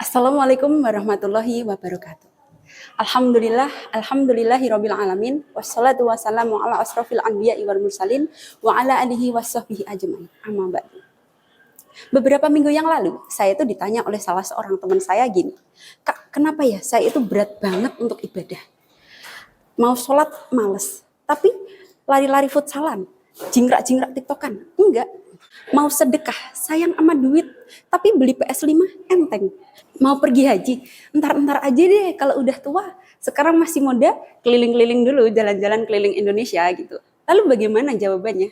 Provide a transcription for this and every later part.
Assalamualaikum warahmatullahi wabarakatuh. Alhamdulillahirabbil alamin wassalatu wassalamu ala asrofil anbiya'i wal mursalin wa ala alihi washabbihi ajmain. Amma ba'du. Beberapa minggu yang lalu, saya itu ditanya oleh salah seorang teman saya gini, "Kak, kenapa ya saya itu berat banget untuk ibadah? Mau sholat males, tapi lari-lari futsalan, jingkrak-jingkrak tiktokan, enggak. Mau sedekah, sayang sama duit, tapi beli PS5 enteng. Mau pergi haji, entar-entar aja deh kalau udah tua. Sekarang masih muda, keliling-keliling dulu, jalan-jalan keliling Indonesia gitu." Lalu bagaimana jawabannya?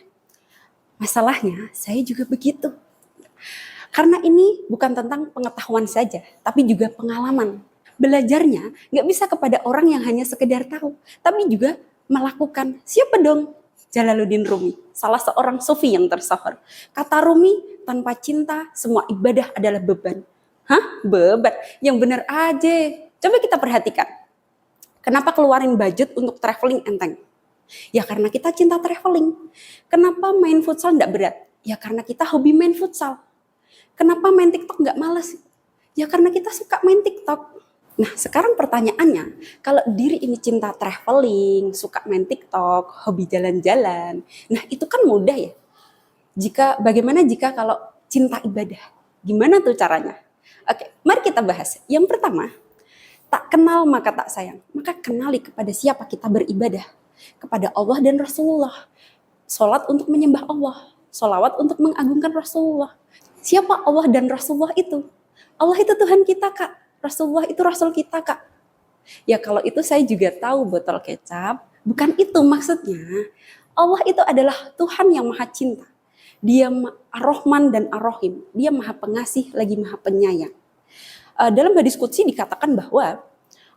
Masalahnya, saya juga begitu. Karena ini bukan tentang pengetahuan saja, tapi juga pengalaman. Belajarnya nggak bisa kepada orang yang hanya sekedar tahu, tapi juga melakukan. Siapa dong? Jalaluddin Rumi, salah seorang sufi yang tersohor. Kata Rumi, tanpa cinta, semua ibadah adalah beban. Hah? Beban? Yang benar aja. Coba kita perhatikan. Kenapa keluarin budget untuk traveling enteng? Ya karena kita cinta traveling. Kenapa main futsal nggak berat? Ya karena kita hobi main futsal. Kenapa main TikTok nggak males? Ya karena kita suka main TikTok. Nah sekarang pertanyaannya, kalau diri ini cinta traveling, suka main TikTok, hobi jalan-jalan, nah itu kan mudah ya. Bagaimana jika kalau cinta ibadah? Gimana tuh caranya? Oke, mari kita bahas. Yang pertama, tak kenal maka tak sayang. Maka kenali kepada siapa kita beribadah. Kepada Allah dan Rasulullah. Sholat untuk menyembah Allah. Sholawat untuk mengagungkan Rasulullah. Siapa Allah dan Rasulullah itu? Allah itu Tuhan kita, Kak. Rasulullah itu Rasul kita, Kak. Ya kalau itu saya juga tahu botol kecap. Bukan itu maksudnya. Allah itu adalah Tuhan yang maha cinta. Dia Ar-Rahman dan Ar-Rahim. Dia maha pengasih lagi maha penyayang. Dalam hadis qudsi dikatakan bahwa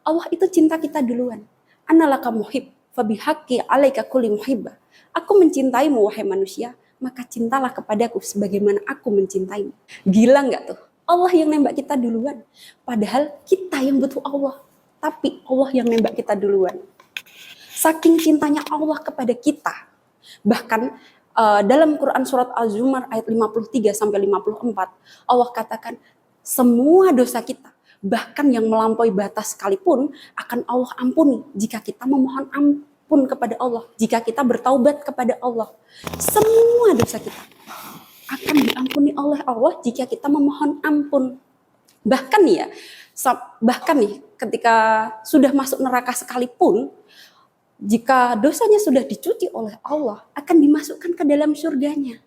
Allah itu cinta kita duluan. Analaka muhib, fabihaqqi alaika kulli muhibba. Aku mencintaimu wahai manusia, maka cintalah kepadaku sebagaimana aku mencintaimu. Gila nggak tuh? Allah yang nembak kita duluan. Padahal kita yang butuh Allah. Tapi Allah yang nembak kita duluan. Saking cintanya Allah kepada kita. Bahkan dalam Quran surat Az-Zumar ayat 53-54, Allah katakan semua dosa kita, bahkan yang melampaui batas sekalipun, akan Allah ampuni jika kita memohon ampun kepada Allah, jika kita bertaubat kepada Allah. Semua dosa kita akan diampuni oleh Allah jika kita memohon ampun. Bahkan nih ketika sudah masuk neraka sekalipun, jika dosanya sudah dicuci oleh Allah, akan dimasukkan ke dalam surganya.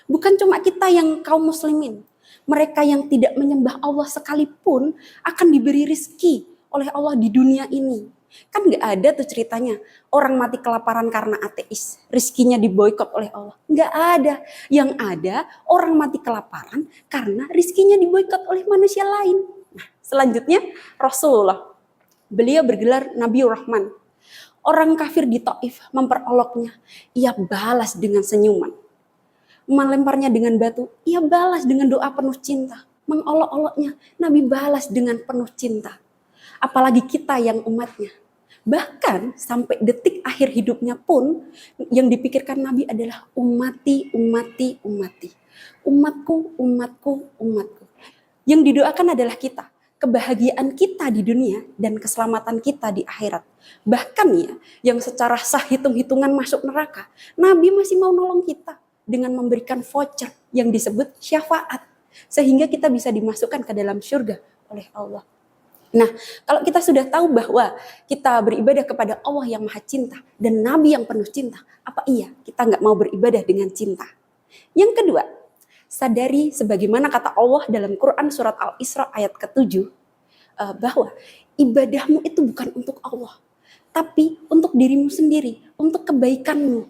Bukan cuma kita yang kaum muslimin, mereka yang tidak menyembah Allah sekalipun akan diberi rizki oleh Allah di dunia ini. Kan gak ada tuh ceritanya orang mati kelaparan karena ateis, rizkinya diboikot oleh Allah. Gak ada. Yang ada orang mati kelaparan karena rizkinya diboikot oleh manusia lain. Nah, selanjutnya Rasulullah, beliau bergelar Nabiur Rahman. Orang kafir di Taif memperoloknya, ia balas dengan senyuman. Melemparnya dengan batu, ia balas dengan doa penuh cinta. Mengolok-oloknya, Nabi balas dengan penuh cinta. Apalagi kita yang umatnya. Bahkan sampai detik akhir hidupnya pun, yang dipikirkan Nabi adalah ummati, ummati, ummati. Umatku, umatku, umatku. Yang didoakan adalah kita. Kebahagiaan kita di dunia dan keselamatan kita di akhirat. Bahkan ya, yang secara sah hitung-hitungan masuk neraka, Nabi masih mau nolong kita dengan memberikan voucher yang disebut syafaat. Sehingga kita bisa dimasukkan ke dalam surga oleh Allah. Nah, kalau kita sudah tahu bahwa kita beribadah kepada Allah yang maha cinta dan Nabi yang penuh cinta, apa iya kita nggak mau beribadah dengan cinta? Yang kedua, sadari sebagaimana kata Allah dalam Quran surat Al-Isra ayat ke-7, bahwa ibadahmu itu bukan untuk Allah, tapi untuk dirimu sendiri, untuk kebaikanmu.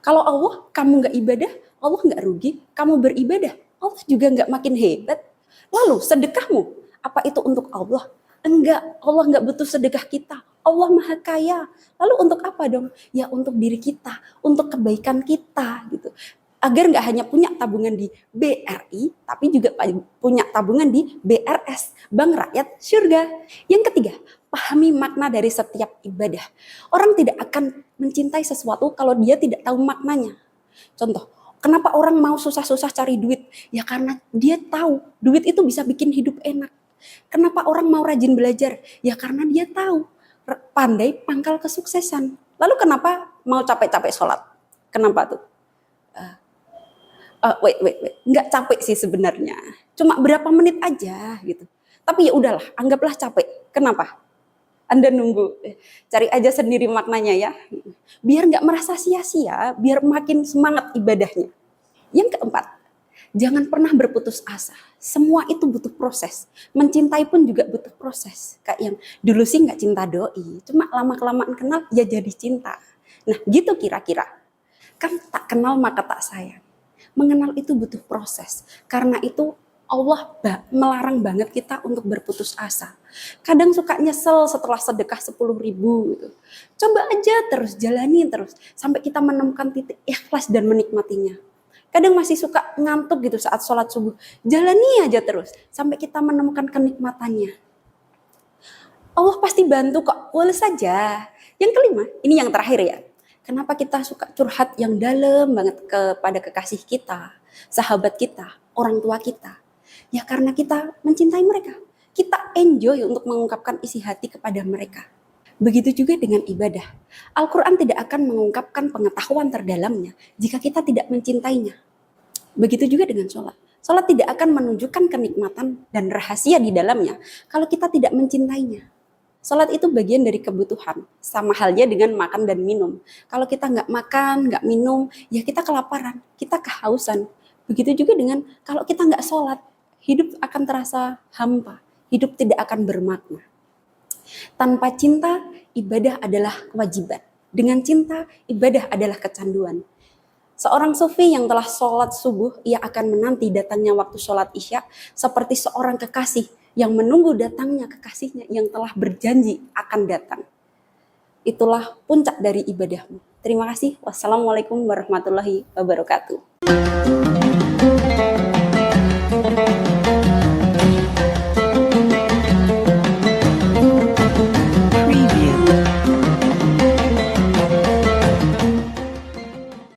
Kalau Allah kamu nggak ibadah, Allah nggak rugi. Kamu beribadah, Allah juga nggak makin hebat. Lalu sedekahmu, apa itu untuk Allah? Enggak, Allah nggak butuh sedekah kita. Allah maha kaya. Lalu untuk apa dong? Ya untuk diri kita, untuk kebaikan kita gitu. Agar nggak hanya punya tabungan di BRI, tapi juga punya tabungan di BRS, Bank Rakyat Surga. Yang ketiga, pahami makna dari setiap ibadah. Orang tidak akan mencintai sesuatu kalau dia tidak tahu maknanya. Contoh, Kenapa orang mau susah-susah cari duit? Ya karena dia tahu duit itu bisa bikin hidup enak. Kenapa orang mau rajin belajar? Ya karena dia tahu pandai pangkal kesuksesan. Lalu kenapa mau capek-capek sholat? Kenapa tuh? Wait, nggak capek sih sebenarnya. Cuma berapa menit aja gitu. Tapi ya udahlah, anggaplah capek. Kenapa? Anda nunggu, cari aja sendiri maknanya ya. Biar nggak merasa sia-sia, biar makin semangat ibadahnya. Yang keempat, jangan pernah berputus asa. Semua itu butuh proses. Mencintai pun juga butuh proses. Kayak yang dulu sih nggak cinta doi, cuma lama-kelamaan kenal ya jadi cinta. Nah gitu kira-kira. Kan tak kenal maka tak sayang. Mengenal itu butuh proses. Karena itu Allah melarang banget kita untuk berputus asa. Kadang suka nyesel setelah sedekah 10.000 gitu. Coba aja terus, jalani terus. Sampai kita menemukan titik ikhlas dan menikmatinya. Kadang masih suka ngantuk gitu saat sholat subuh. Jalani aja terus. Sampai kita menemukan kenikmatannya. Allah pasti bantu kok, boleh saja. Yang kelima, ini yang terakhir ya. Kenapa kita suka curhat yang dalam banget kepada kekasih kita, sahabat kita, orang tua kita? Ya karena kita mencintai mereka. Kita enjoy untuk mengungkapkan isi hati kepada mereka. Begitu juga dengan ibadah. Al-Quran tidak akan mengungkapkan pengetahuan terdalamnya jika kita tidak mencintainya. Begitu juga dengan sholat. Sholat tidak akan menunjukkan kenikmatan dan rahasia di dalamnya kalau kita tidak mencintainya. Sholat itu bagian dari kebutuhan, sama halnya dengan makan dan minum. Kalau kita nggak makan, nggak minum, ya kita kelaparan, kita kehausan. Begitu juga dengan kalau kita nggak sholat, hidup akan terasa hampa, hidup tidak akan bermakna. Tanpa cinta, ibadah adalah kewajiban. Dengan cinta, ibadah adalah kecanduan. Seorang sufi yang telah sholat subuh, ia akan menanti datangnya waktu sholat isya seperti seorang kekasih yang menunggu datangnya kekasihnya yang telah berjanji akan datang. Itulah puncak dari ibadahmu. Terima kasih. Wassalamualaikum warahmatullahi wabarakatuh.